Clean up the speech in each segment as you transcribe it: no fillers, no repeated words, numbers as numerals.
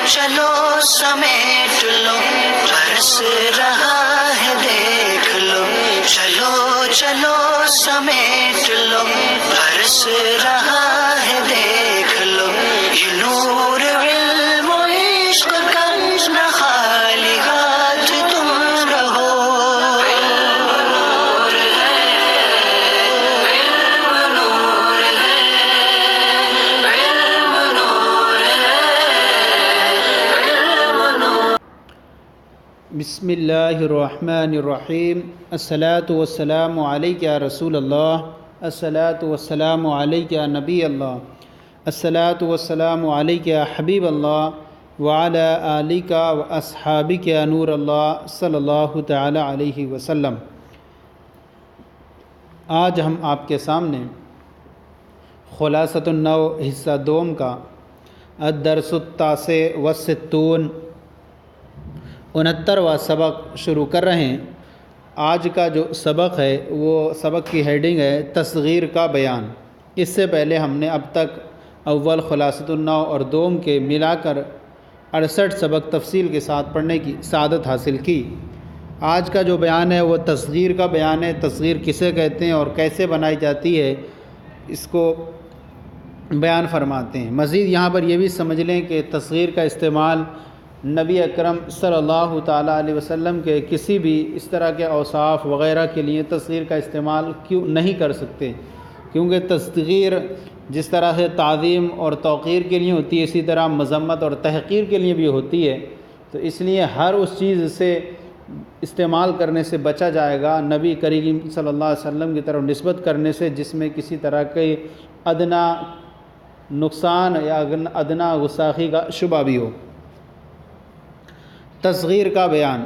چلو سمیٹ لو برس رہا ہے دیکھ لو، چلو چلو سمیٹ لو برس رہا ہے دیکھ لو، یہ نور علم و عشق کا نہ خالی ہاتھ تم رہو۔ علم نور ہے، علم نور ہے، علم نور ہے، علم نور۔ بسم اللہ الرحمن الرحیم۔ الصلاۃ والسلام علیک یا رسول اللہ، الصلاۃ والسلام علیک یا نبی اللہ، الصلاۃ والسلام علیک یا حبیب اللہ وعلی آلک و اصحابک یا نور اللہ صلی اللہ تعالی علیہ وسلم۔ آج ہم آپ کے سامنے خلاصۃ النو حصہ دوم کا الدرس التاسع والستون 69واں سبق شروع کر رہے ہیں۔ آج کا جو سبق ہے وہ سبق کی ہیڈنگ ہے تصغیر کا بیان۔ اس سے پہلے ہم نے اب تک اول خلاصۃ النو اور دوم کے ملا کر 68 سبق تفصیل کے ساتھ پڑھنے کی سعادت حاصل کی۔ آج کا جو بیان ہے وہ تصغیر کا بیان ہے۔ تصغیر کسے کہتے ہیں اور کیسے بنائی جاتی ہے، اس کو بیان فرماتے ہیں۔ مزید یہاں پر یہ بھی سمجھ لیں کہ تصغیر کا استعمال نبی اکرم صلی اللہ تعالیٰ علیہ وسلم کے کسی بھی اس طرح کے اوصاف وغیرہ کے لیے تصغیر کا استعمال کیوں نہیں کر سکتے، کیونکہ تصغیر جس طرح سے تعظیم اور توقیر کے لیے ہوتی ہے، اسی طرح مذمت اور تحقیر کے لیے بھی ہوتی ہے۔ تو اس لیے ہر اس چیز سے استعمال کرنے سے بچا جائے گا، نبی کریم صلی اللہ علیہ وسلم کی طرف نسبت کرنے سے جس میں کسی طرح کے ادنا نقصان یا ادنا گستاخی کا شبہ بھی ہو۔ تصغیر کا بیان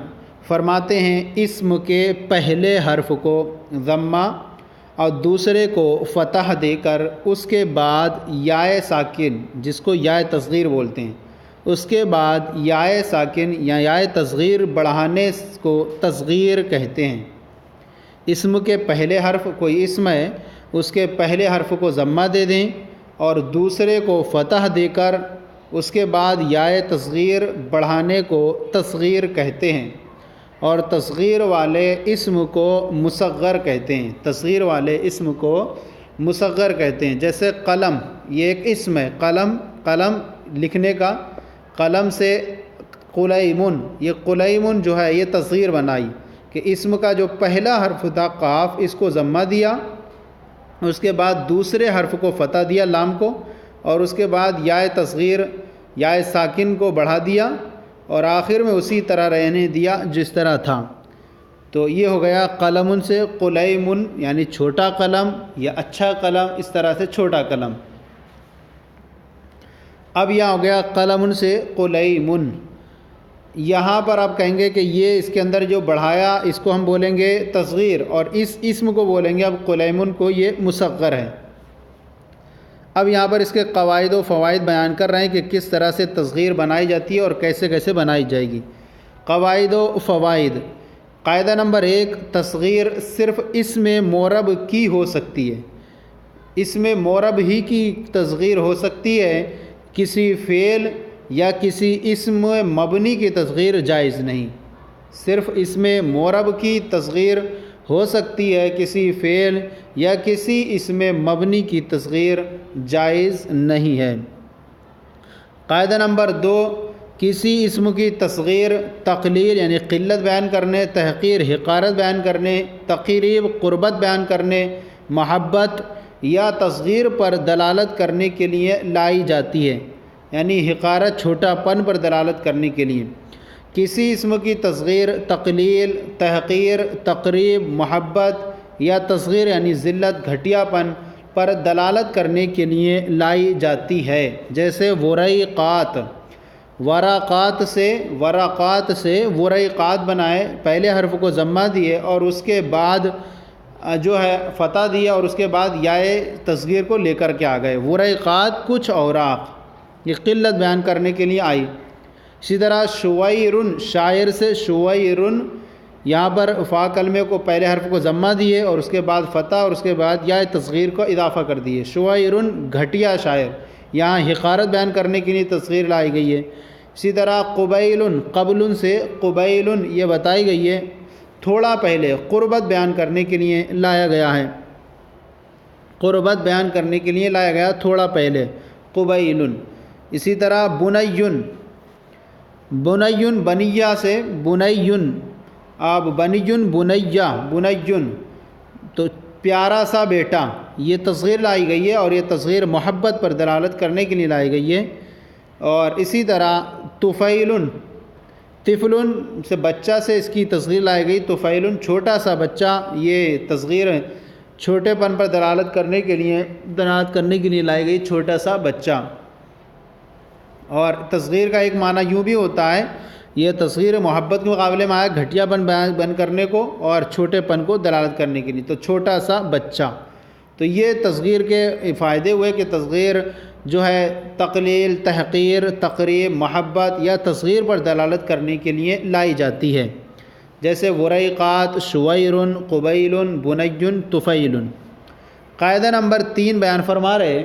فرماتے ہیں، اسم کے پہلے حرف کو ضمہ اور دوسرے کو فتح دے کر اس کے بعد یائے ساکن جس کو یائے تصغیر بولتے ہیں، اس کے بعد یائے ساکن یا یائے تصغیر بڑھانے کو تصغیر کہتے ہیں۔ اسم کے پہلے حرف کوئی اسم ہے، اس کے پہلے حرف کو ضمہ دے دیں اور دوسرے کو فتح دے کر اس کے بعد یائے تصغیر بڑھانے کو تصغیر کہتے ہیں، اور تصغیر والے اسم کو مصغر کہتے ہیں۔ تصغیر والے اسم کو مصغر کہتے ہیں۔ جیسے قلم، یہ ایک اسم ہے، قلم قلم لکھنے کا، قلم سے قلیمن، یہ قلیمن جو ہے یہ تصغیر بنائی کہ اسم کا جو پہلا حرف تھا قاف، اس کو ضمہ دیا، اس کے بعد دوسرے حرف کو فتح دیا لام کو، اور اس کے بعد یائے تصغیر یائے ساکن کو بڑھا دیا اور آخر میں اسی طرح رہنے دیا جس طرح تھا۔ تو یہ ہو گیا قلم سے قلیمن، یعنی چھوٹا قلم یا اچھا قلم، اس طرح سے چھوٹا قلم۔ اب یہاں ہو گیا قلم سے قلیمن۔ یہاں پر آپ کہیں گے کہ یہ اس کے اندر جو بڑھایا اس کو ہم بولیں گے تصغیر، اور اس اسم کو بولیں گے اب قلیمن کو، یہ مصغر ہے۔ اب یہاں پر اس کے قواعد و فوائد بیان کر رہے ہیں کہ کس طرح سے تصغیر بنائی جاتی ہے اور کیسے کیسے بنائی جائے گی۔ قواعد و فوائد۔ قاعدہ نمبر 1، تصغیر صرف اسم معرب کی ہو سکتی ہے۔ اسم معرب ہی کی تصغیر ہو سکتی ہے، کسی فعل یا کسی اسم مبنی کی تصغیر جائز نہیں۔ صرف اسم معرب کی تصغیر ہو سکتی ہے، کسی فعل یا کسی اسم مبنی کی تصغیر جائز نہیں ہے۔ قاعدہ نمبر 2، کسی اسم کی تصغیر تقلیل یعنی قلت بیان کرنے، تحقیر حقارت بیان کرنے، تقریب قربت بیان کرنے، محبت یا تصغیر پر دلالت کرنے کے لیے لائی جاتی ہے، یعنی حقارت چھوٹا پن پر دلالت کرنے کے لیے۔ کسی اسم کی تصغیر تقلیل، تحقیر، تقریب، محبت یا تصغیر یعنی ذلت گھٹیا پن پر دلالت کرنے کے لیے لائی جاتی ہے۔ جیسے ورقات، ورقات سے ورقات بنائے، پہلے حرف کو ضمہ دیے اور اس کے بعد جو ہے فتح دیا اور اس کے بعد یائے تصغیر کو لے کر کے آ گئے۔ ورقات کچھ اوراق، یہ قلت بیان کرنے کے لیے آئی۔ اسی طرح شویرن، شاعر سے شویرن، یہاں پر فا کلمے کو پہلے حرف کو ضمہ دیے اور اس کے بعد فتح اور اس کے بعد یا تصغیر کو اضافہ کر دیے۔ شویرن گھٹیا شاعر، یہاں حقارت بیان کرنے کے لیے تصغیر لائی گئی ہے۔ اسی طرح قبیل، قبل سے قبیل یہ بتائی گئی ہے تھوڑا پہلے، قربت بیان کرنے کے لیے لایا گیا ہے، قربت بیان کرنے کے لیے لایا گیا تھوڑا پہلے، قبیل۔ اسی طرح بنیٌ، بنیٌ بنیہ سے بنیٌ، اب بنیٌ بنیہ، بنیٌ تو پیارا سا بیٹا، یہ تصغیر لائی گئی ہے اور یہ تصغیر محبت پر دلالت کرنے کے لیے لائی گئی ہے۔ اور اسی طرح طفیل، طفل سے بچہ سے اس کی تصغیر لائی گئی، طفیل چھوٹا سا بچہ، یہ تصغیر چھوٹے پن پر دلالت کرنے کے لیے لائی گئی، چھوٹا سا بچہ۔ اور تصغیر کا ایک معنی یوں بھی ہوتا ہے، یہ تصغیر محبت کے مقابلے میں آیا گھٹیا پن بیان کرنے کو اور چھوٹے پن کو دلالت کرنے کے لیے، تو چھوٹا سا بچہ۔ تو یہ تصغیر کے فائدے ہوئے کہ تصغیر جو ہے تقلیل، تحقیر، تقریب، محبت یا تصغیر پر دلالت کرنے کے لیے لائی جاتی ہے، جیسے وريقات، شویر، قبیل، بنی، طفیل۔ قاعدہ نمبر 3 بیان فرما رہے،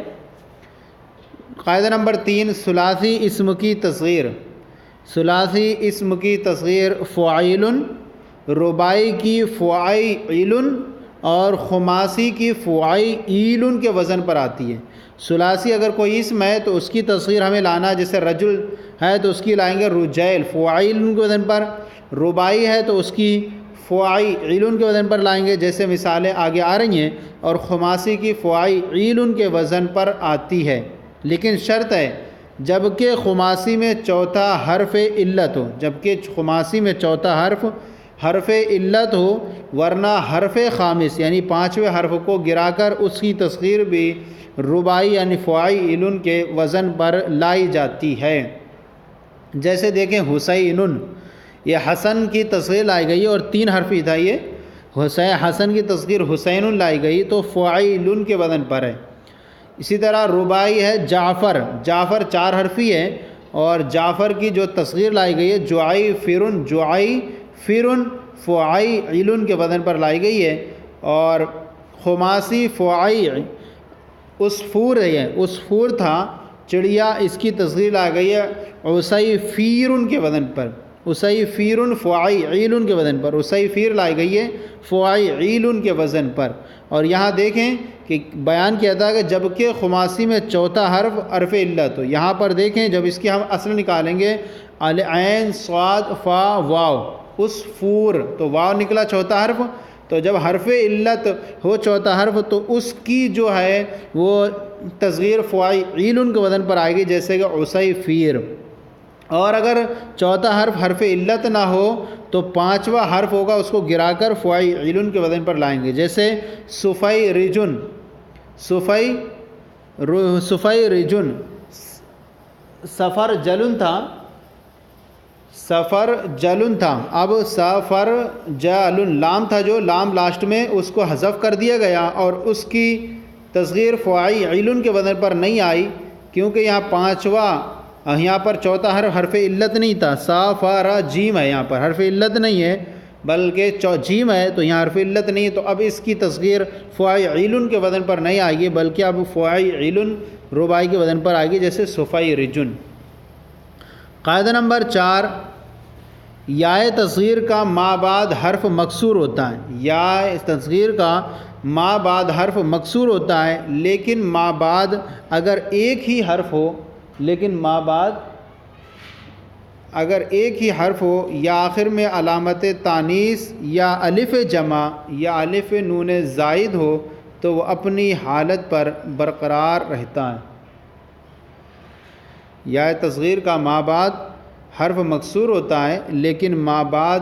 قاعدہ نمبر 3 ثلاثی اسم کی تصغیر، ثلاثی اسم کی تصغیر فعیل، رباعی کی فعیل اور خماسی کی فعیل کے وزن پر آتی ہے۔ ثلاثی اگر کوئی اسم ہے تو اس کی تصغیر ہمیں لانا، جیسے رجل ہے تو اس کی لائیں گے رجیل فعیل کے وزن پر، رباعی ہے تو اس کی فعیل کے وزن پر لائیں گے، جیسے مثالیں آگے آ رہی ہیں، اور خماسی کی فعیل کے وزن پر آتی ہے۔ لیکن شرط ہے جبکہ خماسی میں چوتھا حرف علت ہو، جبکہ خماسی میں چوتھا حرف علت ہو، ورنہ حرف خامس یعنی 5ویں حرف کو گرا کر اس کی تصغیر بھی رباعی یعنی فعیل کے وزن پر لائی جاتی ہے۔ جیسے دیکھیں حسین، یہ حسن کی تصغیر لائی گئی اور 3 حرفی تھا، یہ حسن کی تصغیر حسین لائی گئی تو فعیل کے وزن پر ہے۔ اسی طرح رباعی ہے جعفر، جعفر 4 حرفی ہے اور جعفر کی جو تصغیر لائی گئی ہے جعیفر، جعیفر فعیل کے وزن پر لائی گئی ہے۔ اور خماسی فعیل عصفور ہے، عصفور تھا چڑیا، اس کی تصغیر لائی گئی ہے عصیفیر کے وزن پر، عصیفیر فعیل کے وزن پر، عصیفیر لائی گئی ہے فعیل کے وزن پر۔ اور یہاں دیکھیں کہ بیان کیا تھا کہ جبکہ خماسی میں چوتھا حرف علت ہو، یہاں پر دیکھیں جب اس کی ہم اصل نکالیں گے عین صاد فا واو، عصفور تو واو نکلا چوتھا حرف، تو جب حرف علت ہو چوتھا حرف تو اس کی جو ہے وہ تصغیر فعیل کے وزن پر آئے گی، جیسے کہ عصیفیر۔ اور اگر چوتھا حرف علت نہ ہو تو 5واں حرف ہوگا، اس کو گرا کر فعیل کے وزن پر لائیں گے، جیسے صفیرجن، صفیرجن، سفر جلن تھا، سفر جلن تھا، اب سفر جلن لام تھا جو لام لاسٹ میں اس کو حذف کر دیا گیا اور اس کی تصغیر فعیل کے وزن پر نہیں آئی، کیونکہ یہاں 5واں یہاں پر چوتھا حرف علت نہیں تھا، سافر جیم ہے، یہاں پر حرف علت نہیں ہے بلکہ جیم ہے، تو یہاں حرف علت نہیں ہے، تو اب اس کی تصغیر فعیل کے وزن پر نہیں آئے گی بلکہ اب فعیل رباعی کے وزن پر آئے گی، جیسے صفیرجن۔ قاعدہ نمبر 4 یائے تصغیر کا ما بعد حرف مکسور ہوتا ہے، یائے تصغیر کا ما بعد حرف مکسور ہوتا ہے، لیکن ما بعد اگر ایک ہی حرف ہو، لیکن ما بعد اگر ایک ہی حرف ہو یا آخر میں علامت تانیث یا الف جمع یا الف نون زائد ہو تو وہ اپنی حالت پر برقرار رہتا ہے۔ یا تصغیر کا ما بعد حرف مکسور ہوتا ہے، لیکن ما بعد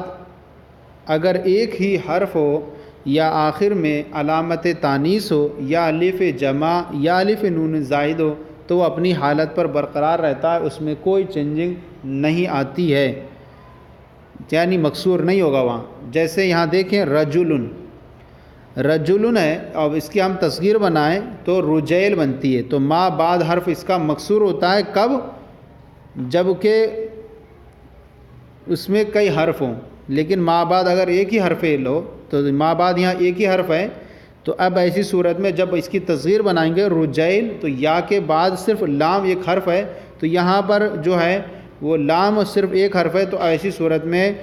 اگر ایک ہی حرف ہو یا آخر میں علامت تانیث ہو یا الف جمع یا الف نون زائد ہو تو وہ اپنی حالت پر برقرار رہتا ہے، اس میں کوئی چینجنگ نہیں آتی ہے، یعنی مکسور نہیں ہوگا وہاں۔ جیسے یہاں دیکھیں رجلن، رجلن ہے، اب اس کی ہم تصغیر بنائیں تو رجیل بنتی ہے، تو ما بعد حرف اس کا مکسور ہوتا ہے کب؟ جبکہ اس میں کئی حرف ہوں، لیکن ما بعد اگر ایک ہی حرف ہو تو ما بعد یہاں ایک ہی حرف ہے، تو اب ایسی صورت میں جب اس کی تصغیر بنائیں گے رجیل تو یا کے بعد صرف لام ایک حرف ہے، تو یہاں پر جو ہے وہ لام صرف ایک حرف ہے، تو ایسی صورت میں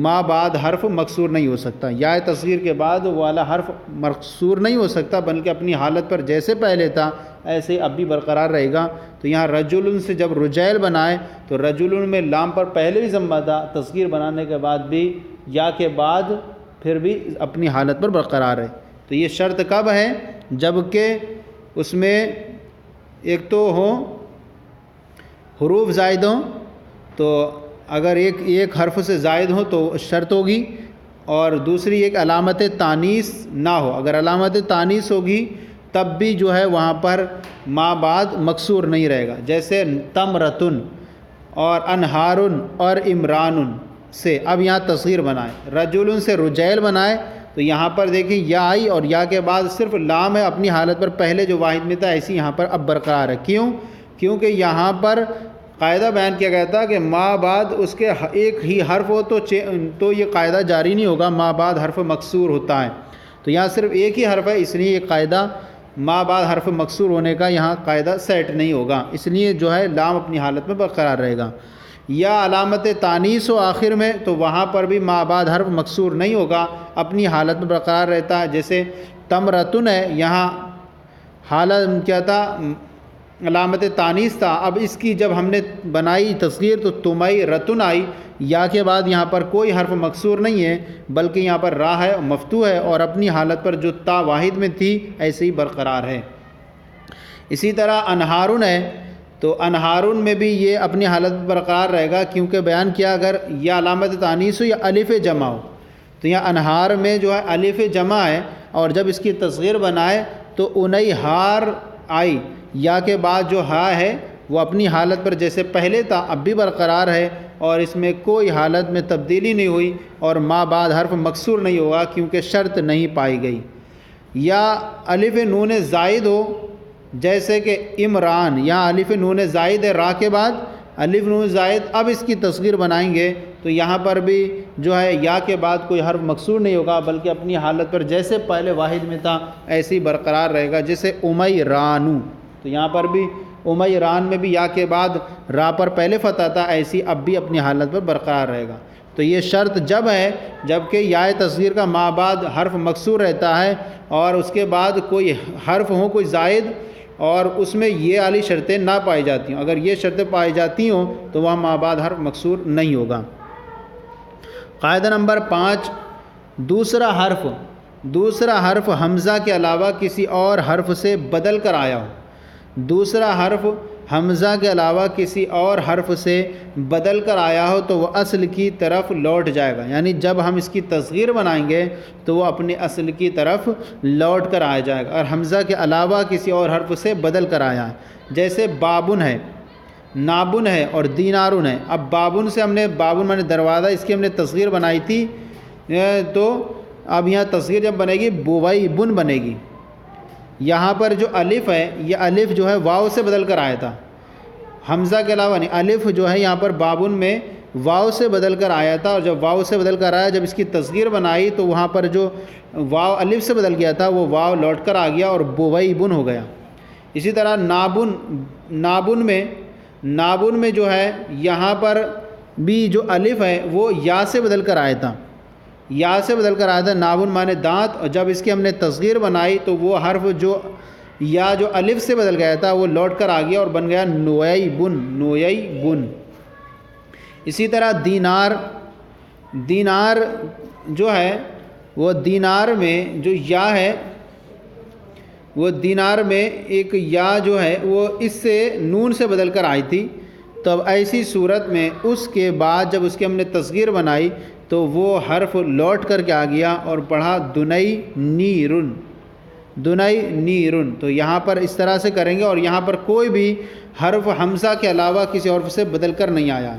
ما بعد حرف مکسور نہیں ہو سکتا، یا تصغیر کے بعد وہ والا حرف مکسور نہیں ہو سکتا، بلکہ اپنی حالت پر جیسے پہلے تھا ایسے ہی اب بھی برقرار رہے گا۔ تو یہاں رجل سے جب رجیل بنائے تو رجل میں لام پر پہلے بھی ضمہ تھا، تصغیر بنانے کے بعد بھی یا کے بعد پھر بھی اپنی حالت پر برقرار ہے۔ تو یہ شرط کب ہے؟ جب کہ اس میں ایک تو ہوں حروف زائد ہوں، تو اگر ایک حرف سے زائد ہو تو شرط ہوگی، اور دوسری ایک علامت تانیث نہ ہو۔ اگر علامت تانیث ہوگی تب بھی جو ہے وہاں پر ما بعد مکسور نہیں رہے گا، جیسے تمرتن اور انہارن اور عمران سے اب یہاں تصغیر بنائے، رجل سے رجیل بنائے تو یہاں پر دیکھیں یا آئی اور یا کے بعد صرف لام ہے، اپنی حالت پر پہلے جو واحد میں تھا ایسی یہاں پر اب برقرار ہے۔ کیونکہ یہاں پر قاعدہ بیان کیا گیا تھا کہ ما بعد اس کے ایک ہی حرف ہو تو یہ قاعدہ جاری نہیں ہوگا، ما بعد حرف مکسور ہوتا ہے، تو یہاں صرف ایک ہی حرف ہے، اس لیے یہ قاعدہ ما بعد حرف مکسور ہونے کا یہاں قاعدہ سیٹ نہیں ہوگا، اس لیے جو ہے لام اپنی حالت میں برقرار رہے گا۔ یا علامت تانیث ہو آخر میں تو وہاں پر بھی ما بعد حرف مکسور نہیں ہوگا، اپنی حالت میں برقرار رہتا ہے، جیسے تمرتن ہے، یہاں حالت کیا تھا؟ علامت تانیث تھا، اب اس کی جب ہم نے بنائی تصغیر تو تمئی رتن آئی، یا کے بعد یہاں پر کوئی حرف مکسور نہیں ہے بلکہ یہاں پر را ہے، مفتوح ہے، اور اپنی حالت پر جو تا واحد میں تھی ایسے ہی برقرار ہے۔ اسی طرح انہارن ہے تو انہارن میں بھی یہ اپنی حالت برقرار رہے گا، کیونکہ بیان کیا اگر یا علامت تانیث ہو یا الف جمع ہو، تو یہاں انہار میں جو ہے الف جمع ہے، اور جب اس کی تصغیر بنائے تو انہار آئی، یا کے بعد جو ہا ہے وہ اپنی حالت پر جیسے پہلے تھا اب بھی برقرار ہے، اور اس میں کوئی حالت میں تبدیلی نہیں ہوئی، اور ما بعد حرف مکسور نہیں ہوگا کیونکہ شرط نہیں پائی گئی۔ یا الف نون زائد ہو، جیسے کہ عمران، یہاں الف نون زائد ہے را کے بعد الف نون زائد، اب اس کی تصغیر بنائیں گے تو یہاں پر بھی جو ہے یا کے بعد کوئی حرف مکسور نہیں ہوگا بلکہ اپنی حالت پر جیسے پہلے واحد میں تھا ایسے ہی برقرار رہے گا، جیسے امیرانو، تو یہاں پر بھی امیران میں بھی یا کے بعد را پر پہلے فتح تھا، ایسی اب بھی اپنی حالت پر برقرار رہے گا۔ تو یہ شرط جب ہے جب کہ یا تصغیر کا ما بعد حرف مکسور رہتا ہے اور اس کے بعد کوئی حرف ہو کوئی زائد، اور اس میں یہ والی شرطیں نہ پائی جاتی ہوں، اگر یہ شرطیں پائی جاتی ہوں تو وہاں ما بعد حرف مکسور نہیں ہوگا۔ قاعدہ نمبر 5، دوسرا حرف حمزہ کے علاوہ کسی اور حرف سے بدل کر آیا ہو، دوسرا حرف حمزہ کے علاوہ کسی اور حرف سے بدل کر آیا ہو تو وہ اصل کی طرف لوٹ جائے گا، یعنی جب ہم اس کی تصغیر بنائیں گے تو وہ اپنے اصل کی طرف لوٹ کر آ جائے گا، اور حمزہ کے علاوہ کسی اور حرف سے بدل کر آیا ہے، جیسے بابن ہے، نابن ہے اور دینارن ہے۔ اب بابن سے ہم نے بابن مانے دروازہ، اس کی ہم نے تصغیر بنائی تھی، تو اب یہاں تصغیر جب بنے گی بوئی بن بنے گی۔ یہاں پر جو الف ہے یہ الف جو ہے واو سے بدل کر آیا تھا، حمزہ کے علاوہ نہیں، الف جو ہے یہاں پر بابن میں واو سے بدل کر آیا تھا، اور جب واو سے بدل کر آیا جب اس کی تصغیر بنائی تو وہاں پر جو واو الف سے بدل گیا تھا وہ واو لوٹ کر آ گیا اور بوئی بن ہو گیا۔ اسی طرح نابن میں جو ہے یہاں پر بھی جو الف ہے وہ یا سے بدل کر آیا تھا، یا سے بدل کر آیا تھا، نابن مانے دانت، اور جب اس کی ہم نے تصغیر بنائی تو وہ حرف جو یا جو الف سے بدل گیا تھا وہ لوٹ کر آ گیا اور بن گیا نوئی بن۔ اسی طرح دینار جو ہے وہ دینار میں جو یا ہے وہ دینار میں ایک یا جو ہے وہ اس سے نون سے بدل کر آئی تھی، تو اب ایسی صورت میں اس کے بعد جب اس کی ہم نے تصغیر بنائی تو وہ حرف لوٹ کر کے آ گیا اور پڑھا دنئی نیرن۔ تو یہاں پر اس طرح سے کریں گے، اور یہاں پر کوئی بھی حرف حمزہ کے علاوہ کسی حرف سے بدل کر نہیں آیا،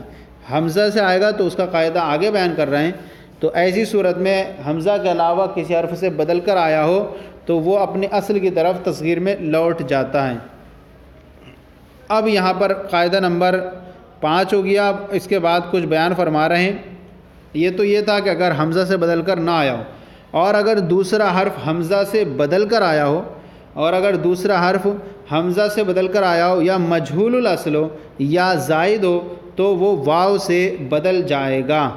حمزہ سے آئے گا تو اس کا قاعدہ آگے بیان کر رہے ہیں۔ تو ایسی صورت میں حمزہ کے علاوہ کسی حرف سے بدل کر آیا ہو تو وہ اپنے اصل کی طرف تصغیر میں لوٹ جاتا ہے۔ اب یہاں پر قاعدہ نمبر 5 ہو گیا، اب اس کے بعد کچھ بیان فرما رہے ہیں۔ یہ تھا کہ اگر حمزہ سے بدل کر نہ آیا ہو، اور اگر دوسرا حرف حمزہ سے بدل کر آیا ہو، اور اگر دوسرا حرف حمزہ سے بدل کر آیا ہو یا مجہول الاصل ہو یا زائد ہو تو وہ واو سے بدل جائے گا۔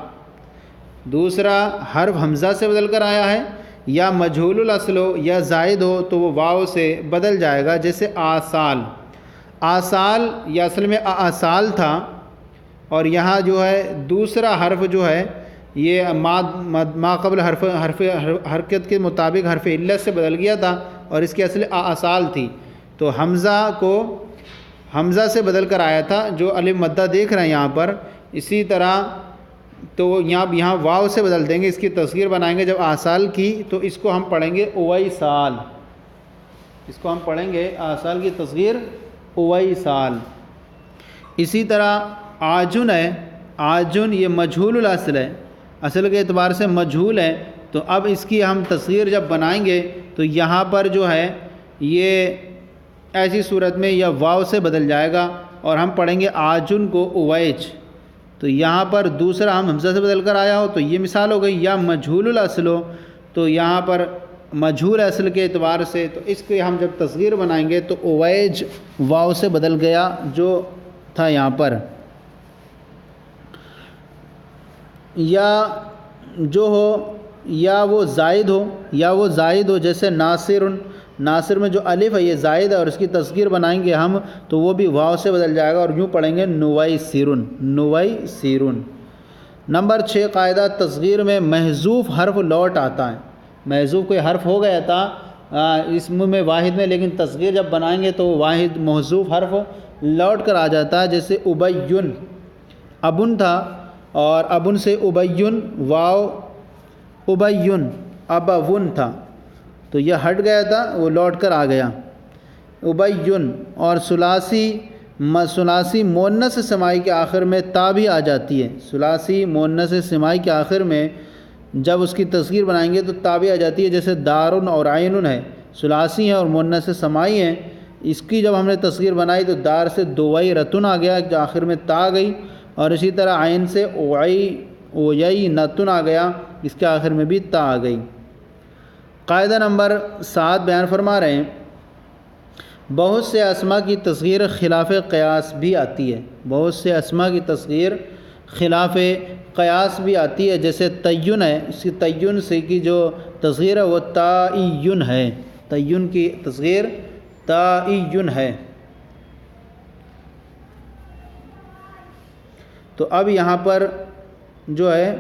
دوسرا حرف حمزہ سے بدل کر آیا ہے یا مجہول الاصل ہو یا زائد ہو تو وہ واو سے بدل جائے گا، جیسے آسال۔ آسال یہ اصل میں آسال تھا، اور یہاں جو ہے دوسرا حرف جو ہے یہ ما قبل حرف حرکت کے مطابق حرف علت سے بدل گیا تھا، اور اس کی اصل آسال تھی، تو حمزہ سے بدل کر آیا تھا جو الف مدہ دیکھ رہے ہیں یہاں پر۔ اسی طرح تو یہاں واو سے بدل دیں گے، اس کی تصغیر بنائیں گے جب آسال کی، تو اس کو ہم پڑھیں گے اویسال، اس کو ہم پڑھیں گے آسال کی تصغیر اویسال۔ اسی طرح آجن ہے، آجن یہ مجہول الاصل ہے، اصل کے اعتبار سے مجہول ہے، تو اب اس کی ہم تصغیر جب بنائیں گے تو یہاں پر جو ہے یہ ایسی صورت میں یا واو سے بدل جائے گا، اور ہم پڑھیں گے آجن کو اویج۔ تو یہاں پر دوسرا ہم حمزہ سے بدل کر آیا ہو تو یہ مثال ہو گئی، یا مجہول الاصل ہو تو یہاں پر مجہول اصل کے اعتبار سے، تو اس کے ہم جب تصغیر بنائیں گے تو اویج واو سے بدل گیا جو تھا یہاں پر۔ یا جو ہو یا وہ زائد ہو جیسے ناصر، ناصر میں جو الف ہے یہ زائد ہے، اور اس کی تصغیر بنائیں گے ہم تو وہ بھی واو سے بدل جائے گا، اور یوں پڑھیں گے نویسرن۔ نمبر 6 قاعدہ، تصغیر میں محذوف حرف لوٹ آتا ہے۔ محذوف کوئی حرف ہو گیا تھا اسم میں واحد میں، لیکن تصغیر جب بنائیں گے تو واحد محذوف حرف لوٹ کر آ جاتا ہے، جیسے ابین، ابن تھا اور ابن سے ابین، واو ابین ابون تھا تو یہ ہٹ گیا تھا، وہ لوٹ کر آ گیا ابین۔ اور ثلاثی مؤنث سماعی کے آخر میں تا بھی آ جاتی ہے، ثلاثی مؤنث سماعی کے آخر میں جب اس کی تصغیر بنائیں گے تو تا بھی آ جاتی ہے، جیسے دارن اور عین ہے، ثلاثی ہیں اور مؤنث سماعی ہیں، اس کی جب ہم نے تصغیر بنائی تو دار سے دوئی رتن آ گیا جو آخر میں تا آ گئی، اور اسی طرح عین سے اوئی نتن آ گیا، اس کے آخر میں بھی تا آ گئی۔ قاعدہ نمبر 7 بیان فرما رہے ہیں، بہت سے اسما کی تصغیر خلاف قیاس بھی آتی ہے، بہت سے اسما کی تصغیر خلاف قیاس بھی آتی ہے، جیسے تعین ہے، اس کی تعین سے کی جو تصغیر ہے وہ تعین ہے، تعین کی تصغیر تعین ہے۔ تو اب یہاں پر جو ہے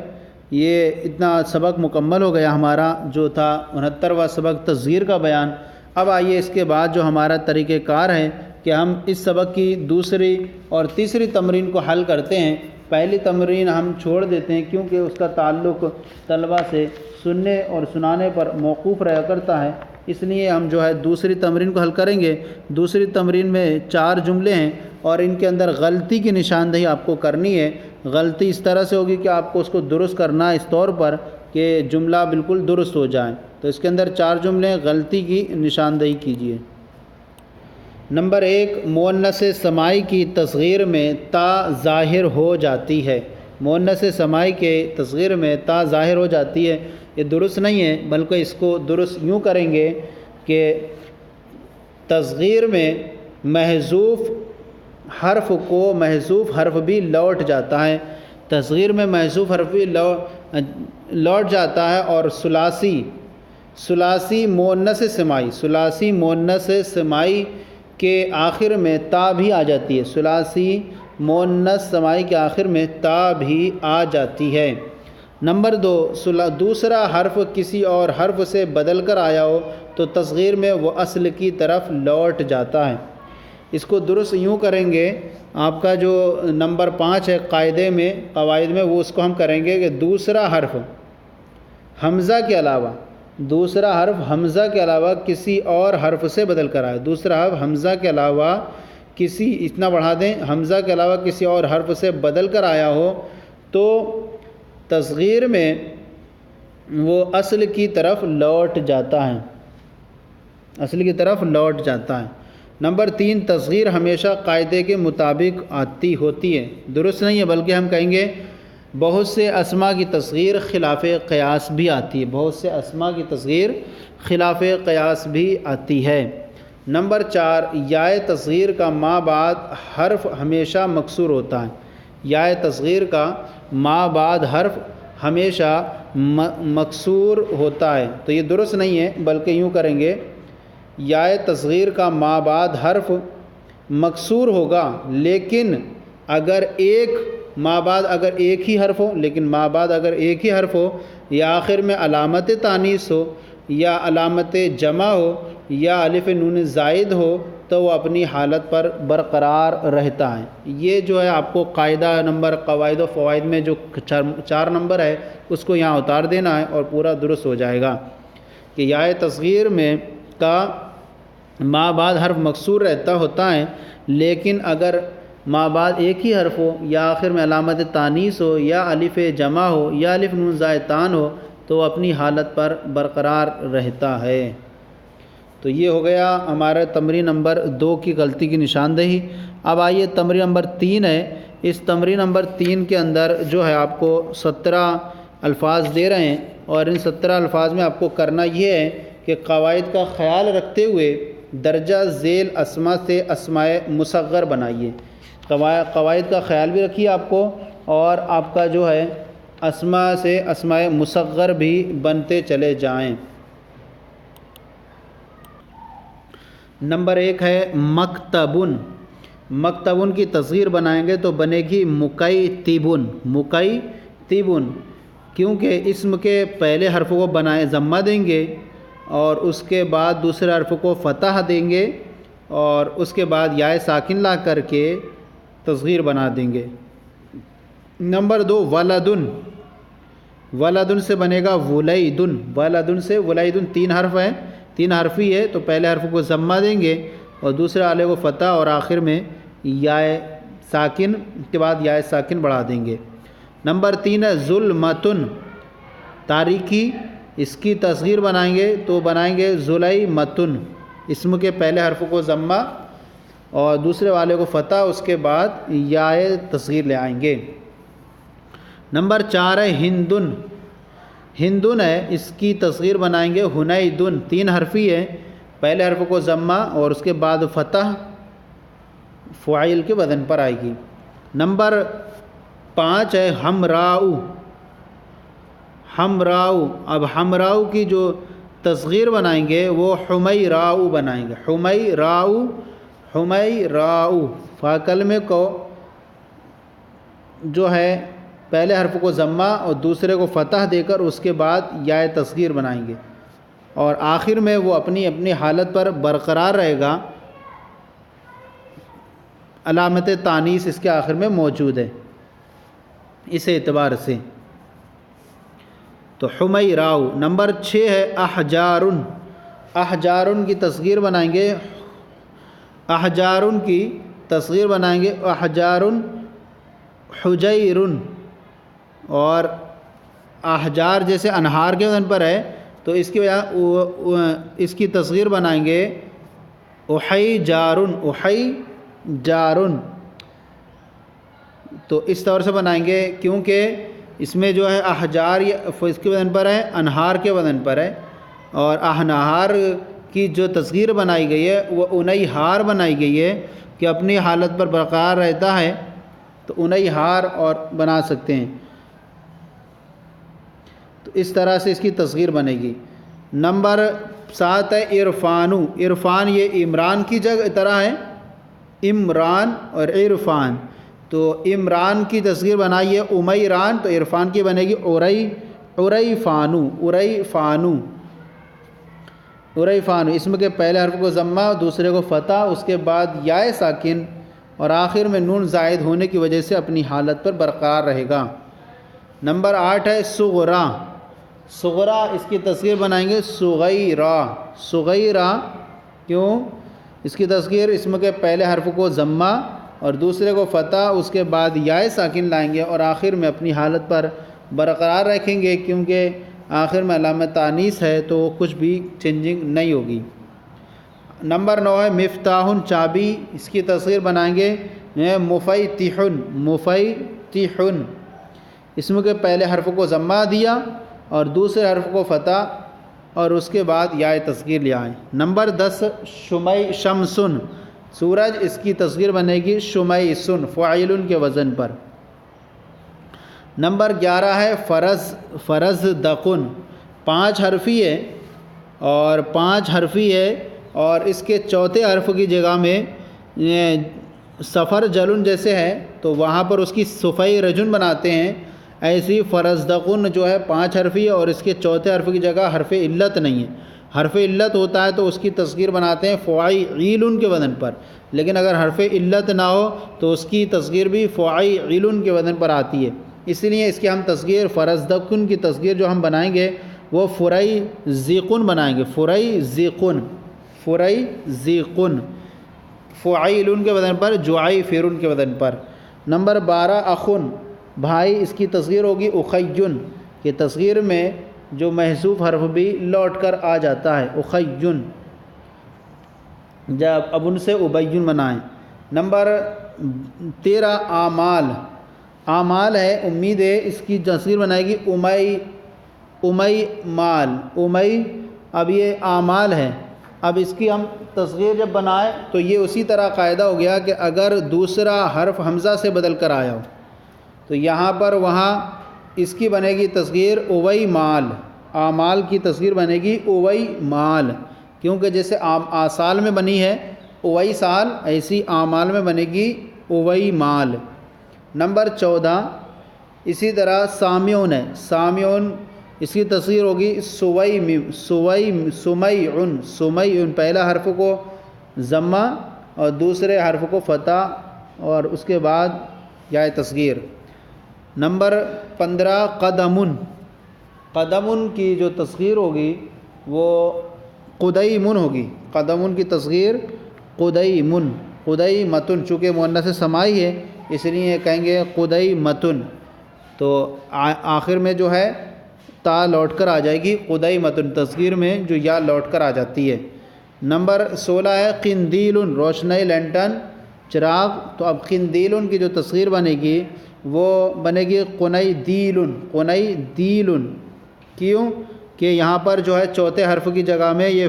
یہ اتنا سبق مکمل ہو گیا ہمارا، جو تھا 69واں سبق تصغیر کا بیان۔ اب آئیے اس کے بعد جو ہمارا طریقہ کار ہے کہ ہم اس سبق کی دوسری اور تیسری تمرین کو حل کرتے ہیں۔ پہلی تمرین ہم چھوڑ دیتے ہیں کیونکہ اس کا تعلق طلبہ سے سننے اور سنانے پر موقوف رہا کرتا ہے، اس لیے ہم جو ہے دوسری تمرین کو حل کریں گے۔ دوسری تمرین میں 4 جملے ہیں اور ان کے اندر غلطی کی نشاندہی آپ کو کرنی ہے۔ غلطی اس طرح سے ہوگی کہ آپ کو اس کو درست کرنا ہے اس طور پر کہ جملہ بالکل درست ہو جائے۔ تو اس کے اندر 4 جملے، غلطی کی نشاندہی کیجیے۔ نمبر 1، مؤنث سماعی کی تصغیر میں تا ظاہر ہو جاتی ہے۔ مؤنث سماعی کے تصغیر میں تا ظاہر ہو جاتی ہے، یہ درست نہیں ہے، بلکہ اس کو درست یوں کریں گے کہ تصغیر میں محذوف حرف کو محذوف حرف بھی لوٹ جاتا ہے، تصغیر میں محذوف حرف بھی لوٹ جاتا ہے، اور ثلاثی مؤنث سماعی کے آخر میں تا بھی آ جاتی ہے، ثلاثی مؤنث سماعی کے آخر میں تا بھی آ جاتی ہے۔ نمبر 2، دوسرا حرف کسی اور حرف سے بدل کر آیا ہو تو تصغیر میں وہ اصل کی طرف لوٹ جاتا ہے۔ اس کو درست یوں کریں گے، آپ کا جو نمبر 5 ہے قواعد میں، وہ اس کو ہم کریں گے کہ دوسرا حرف حمزہ کے علاوہ کسی اور حرف سے بدل کر آئے، دوسرا حرف حمزہ کے علاوہ اتنا بڑھا دیں، حمزہ کے علاوہ کسی اور حرف سے بدل کر آیا ہو تو تصغیر میں وہ اصل کی طرف لوٹ جاتا ہے، نمبر 3، تصغیر ہمیشہ قاعدے کے مطابق آتی ہوتی ہے، درست نہیں ہے، بلکہ ہم کہیں گے بہت سے اسما کی تصغیر خلاف قیاس بھی آتی ہے، بہت سے اسما کی تصغیر خلاف قیاس بھی آتی ہے۔ نمبر 4 یائے تصغیر کا ما بعد حرف ہمیشہ مکسور ہوتا ہے، یائے تصغیر کا ما بعد حرف ہمیشہ مکسور ہوتا ہے، تو یہ درست نہیں ہے، بلکہ یوں کریں گے یائے تصغیر کا ما بعد حرف مکسور ہوگا، لیکن اگر ایک ما بعد اگر ایک ہی حرف ہو، لیکن ما بعد اگر ایک ہی حرف ہو، یا آخر میں علامت تانیث ہو، یا علامت جمع ہو، یا الف نون زائد ہو، تو وہ اپنی حالت پر برقرار رہتا ہے۔ یہ جو ہے آپ کو قاعدہ نمبر قواعد و فوائد میں جو 4 نمبر ہے اس کو یہاں اتار دینا ہے اور پورا درست ہو جائے گا کہ یائے تصغیر میں کا ما بعد حرف مکسور ہوتا ہے، لیکن اگر ما بعد ایک ہی حرف ہو، یا آخر میں علامت تانیث ہو، یا الف جمع ہو، یا الف نون زائد تان ہو، تو وہ اپنی حالت پر برقرار رہتا ہے۔ تو یہ ہو گیا ہمارا تمرین نمبر 2 کی غلطی کی نشاندہی۔ اب آئیے تمرین نمبر 3 ہے۔ اس تمرین نمبر 3 کے اندر جو ہے آپ کو 17 الفاظ دے رہے ہیں، اور ان 17 الفاظ میں آپ کو کرنا یہ ہے کہ قواعد کا خیال رکھتے ہوئے درجہ ذیل اسما سے اسماء مصغر بنائیے۔ قواعد کا خیال بھی رکھیے آپ کو، اور آپ کا جو ہے اسما سے اسماء مصغر بھی بنتے چلے جائیں۔ نمبر 1 ہے مکتبن۔ مکتبن کی تصغیر بنائیں گے تو بنے گی مکیتبن، مکیتبن، کیونکہ اسم کے پہلے حرف کو بنائے ضمہ دیں گے، اور اس کے بعد دوسرے حرف کو فتح دیں گے، اور اس کے بعد یائے ساکن لا کر کے تصغیر بنا دیں گے۔ نمبر 2 ولدن۔ ولدن سے بنے گا ولیدن، ولدن سے ولیدن، 3 حرف ہیں، 3 حرفی ہے، تو پہلے حرف کو ضمہ دیں گے اور دوسرے والے کو فتح، اور آخر میں یائے ساکن کے بعد یائے ساکن بڑھا دیں گے۔ نمبر 3 ہے ظلمتن، تاریکی، اس کی تصغیر بنائیں گے تو بنائیں گے ظلیمتن، اسم کے پہلے حرف کو ضمہ اور دوسرے والے کو فتح، اس کے بعد یائے تصغیر لے آئیں گے۔ نمبر 4 ہے ہندن۔ ہندن ہے، اس کی تصغیر بنائیں گے ہنیدن، 3 حرفی ہے، پہلے حرف کو ضمہ اور اس کے بعد فتح فعیل کے وزن پر آئے گی۔ نمبر 5 ہے ہمراؤ۔ ہمراؤ، اب ہمراؤ کی جو تصغیر بنائیں گے وہ حمیراؤ بنائیں گے، حمیراؤ، حمیراؤ، فا کلمے کو جو ہے پہلے حرف کو ضمہ اور دوسرے کو فتح دے کر اس کے بعد یائے تصغیر بنائیں گے، اور آخر میں وہ اپنی اپنی حالت پر برقرار رہے گا، علامت تانیث اس کے آخر میں موجود ہے اس اعتبار سے، تو حمیراؤ۔ نمبر 6 ہے احجارن۔ احجارن کی تصغیر بنائیں گے، احجارن کی تصغیر بنائیں گے احجارن حجیرن، اور احجار جیسے انہار کے وزن پر ہے تو اس کی وجہ اس کی تصغیر بنائیں گے احیجارن، احیجارن، تو اس طور سے بنائیں گے کیونکہ اس میں جو ہے احجار اس کے وزن پر ہے، انہار کے وزن پر ہے، اور انہار کی جو تصغیر بنائی گئی ہے وہ انیہار بنائی گئی ہے کہ اپنی حالت پر برقرار رہتا ہے، تو انیہار اور بنا سکتے ہیں، تو اس طرح سے اس کی تصغیر بنے گی۔ نمبر 7 ہے عرفانو۔ عرفان یہ عمران کی جگہ طرح ہے، عمران اور عرفان، تو عمران کی تصغیر بنائیے امیران، تو عرفان کی بنے گی عریفانو، عریفانو، عریفانو، اسم کے پہلے حرف کو ضمہ دوسرے کو فتح، اس کے بعد یائے ساکن اور آخر میں نون زائد ہونے کی وجہ سے اپنی حالت پر برقرار رہے گا۔ نمبر 8 ہے صغرا۔ صغرا، اس کی تصغیر بنائیں گے صغیرا، صغیرا، کیوں؟ اس کی تصغیر اسم کے پہلے حرف کو ضمہ اور دوسرے کو فتح، اس کے بعد یائے ساکن لائیں گے اور آخر میں اپنی حالت پر برقرار رکھیں گے، کیونکہ آخر میں علامت تانیث ہے تو کچھ بھی چینجنگ نہیں ہوگی۔ نمبر 9 ہے مفتاحن، چابی، اس کی تصغیر بنائیں گے مفیتحن، مفیتحن، اسم کے پہلے حرف کو ضمہ دیا اور دوسرے حرف کو فتح، اور اس کے بعد یا تصغیر لے آئیں۔ نمبر 10 شمسن، سورج، اس کی تصغیر بنے گی شمیسن، فاعل کے وزن پر۔ نمبر 11 ہے فرز دقن، 5 حرفی ہے اور 5 حرفی ہے، اور اس کے چوتھے حرف کی جگہ میں سفر جلن جیسے ہے تو وہاں پر اس کی صفائی رجن بناتے ہیں، ایسی فرزدقن جو ہے 5 حرفی ہے اور اس کے چوتھے حرف کی جگہ حرف علت نہیں ہے۔ حرف علت ہوتا ہے تو اس کی تصغیر بناتے ہیں فعیل کے وزن پر، لیکن اگر حرف علت نہ ہو تو اس کی تصغیر بھی فعیل کے وزن پر آتی ہے۔ اس لیے اس کی ہم تصغیر فرزدقن کی تصغیر جو ہم بنائیں گے وہ فرزیقن بنائیں گے، فرزیقن، فعیل کے وزن پر، جعیفر کے وزن پر۔ نمبر 12 اخن، بھائی، اس کی تصغیر ہوگی اخیّن، کہ تصغیر میں جو محذوف حرف بھی لوٹ کر آ جاتا ہے، اخیّن، جب اب ان سے ابیّن بنائیں۔ نمبر 13 اعمال ہے، امید ہے، اس کی تصغیر بنائے گی امیمال، اب یہ اعمال ہے، اب اس کی ہم تصغیر جب بنائیں تو یہ اسی طرح قاعدہ ہو گیا کہ اگر دوسرا حرف حمزہ سے بدل کر آیا ہو تو یہاں پر وہاں اس کی بنے گی تصغیر اویمال، اعمال کی تصغیر بنے گی اویمال، کیونکہ جیسے آسال میں بنی ہے اوئی سال، ایسی اعمال میں بنے گی اویمال۔ نمبر 14 اسی طرح سامعون ہے، سامعون، اس کی تصغیر ہوگی سمیعن، پہلا حرف کو ضمہ اور دوسرے حرف کو فتح اور اس کے بعد یا تصغیر۔ نمبر 15 قدمن کی جو تصغیر ہوگی وہ قدیمن ہوگی، قدمن کی تصغیر قدیمتن، چونکہ مؤنث سماعی ہے اس لیے کہیں گے قدیمتن، تو آخر میں جو ہے تا لوٹ کر آ جائے گی، قدیمتن، تصغیر میں جو یا لوٹ کر آ جاتی ہے۔ نمبر 16 ہے قندیل، روشنی، لینٹن، چراغ، تو اب قندیل کی جو تصغیر بنے گی وہ بنے گی قنیدیل، کیوں کہ یہاں پر جو ہے چوتھے حرف کی جگہ میں یہ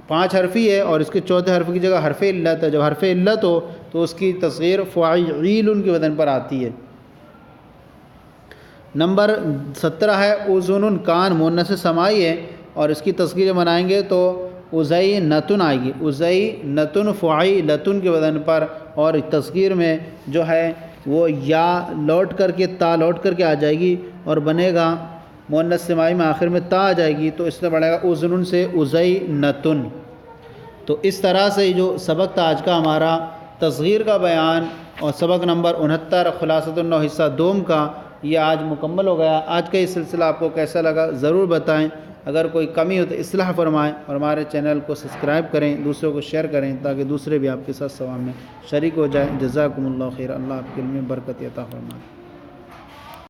5 حرفی ہے اور اس کے چوتھے حرف کی جگہ حرف علت ہے، جب حرف علت ہو تو اس کی تصغیر فعیل کے وزن پر آتی ہے۔ نمبر 17 ہے اذن، کان، مؤنث سماعی ہے اور اس کی تصغیر بنائیں گے تو اذینتن آئے گی، اذینتن فعیلتن کے وزن پر، اور تصغیر میں جو ہے وہ یا لوٹ کر کے تا لوٹ کر کے آ جائے گی اور بنے گا مؤنث سماعی میں آخر میں تا آ جائے گی تو اس سے بڑھے گا اذن سے اذینتن۔ تو اس طرح سے جو سبق تھا آج کا ہمارا تصغیر کا بیان اور سبق نمبر 69 خلاصۃ النحو حصہ دوم کا، یہ آج مکمل ہو گیا۔ آج کا یہ سلسلہ آپ کو کیسا لگا ضرور بتائیں، اگر کوئی کمی ہو تو اصلاح فرمائیں اور ہمارے چینل کو سبسکرائب کریں، دوسروں کو شیئر کریں تاکہ دوسرے بھی آپ کے ساتھ ثواب میں شریک ہو جائیں۔ جزاکم اللہ خیر، اللہ آپ کے علم میں برکت عطا فرمائے۔